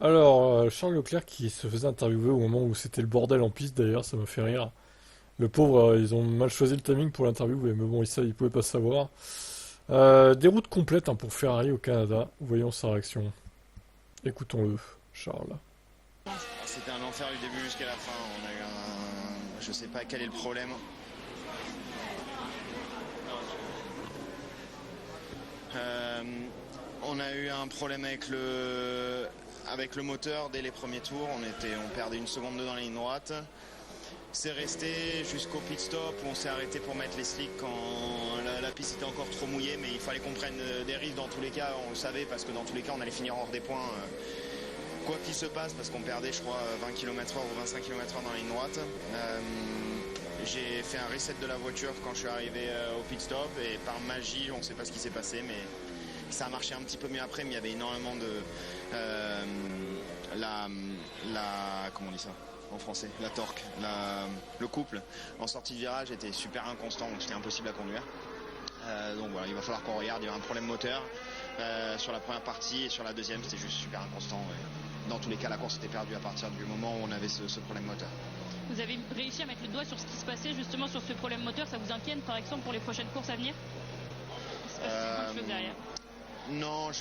Alors, Charles Leclerc qui se faisait interviewer au moment où c'était le bordel en piste d'ailleurs, ça m'a fait rire. Le pauvre, ils ont mal choisi le timing pour l'interview, mais bon, ils pouvaient pas savoir. Déroute complète hein, pour Ferrari au Canada. Voyons sa réaction. Écoutons-le, Charles. C'était un enfer du début jusqu'à la fin. On a eu un. Je sais pas quel est le problème. Euh, on a eu un problème avec le moteur dès les premiers tours. On perdait une seconde deux dans la ligne droite. C'est resté jusqu'au pit stop où on s'est arrêté pour mettre les slicks quand la piste était encore trop mouillée, mais il fallait qu'on prenne des risques dans tous les cas, on le savait parce que dans tous les cas on allait finir hors des points quoi qu'il se passe parce qu'on perdait je crois 20 km/h ou 25 km/h dans la ligne droite. J'ai fait un reset de la voiture quand je suis arrivé au pit stop et par magie on ne sait pas ce qui s'est passé mais ça a marché un petit peu mieux après, mais il y avait énormément de comment on dit ça en français, la torque, le couple en sortie de virage était super inconstant, donc c'était impossible à conduire. Donc voilà, il va falloir qu'on regarde, il y a un problème moteur sur la première partie et sur la deuxième c'était juste super inconstant. Dans tous les cas la course était perdue à partir du moment où on avait ce problème moteur. Vous avez réussi à mettre le doigt sur ce qui se passait justement sur ce problème moteur, ça vous inquiète par exemple pour les prochaines courses à venir? Il se passe quelque chose derrière? Non,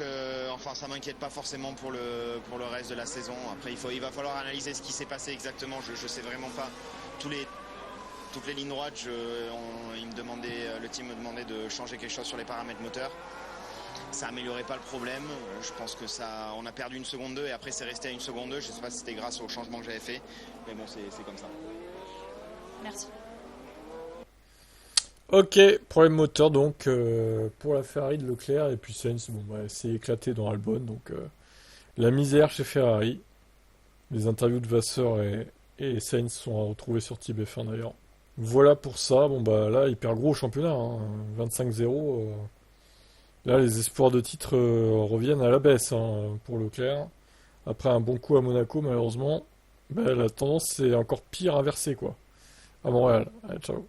enfin ça m'inquiète pas forcément pour le reste de la saison. Après il va falloir analyser ce qui s'est passé exactement. Je sais vraiment pas. Toutes les lignes droites, le team me demandait de changer quelque chose sur les paramètres moteurs. Ça améliorait pas le problème. Je pense que on a perdu une seconde 2 et après c'est resté à une seconde 2. Je sais pas si c'était grâce au changement que j'avais fait, mais bon c'est comme ça. Merci. Ok, problème moteur donc pour la Ferrari de Leclerc et puis Sainz, bon bah c'est éclaté dans Albon donc la misère chez Ferrari. Les interviews de Vasseur et Sainz sont à retrouver sur TBF1 d'ailleurs. Voilà pour ça, bon bah là il perd gros au championnat, hein, 25-0. Là les espoirs de titre reviennent à la baisse hein, pour Leclerc. Après un bon coup à Monaco malheureusement, bah, la tendance c'est encore pire inversée quoi. À Montréal. Allez, ciao.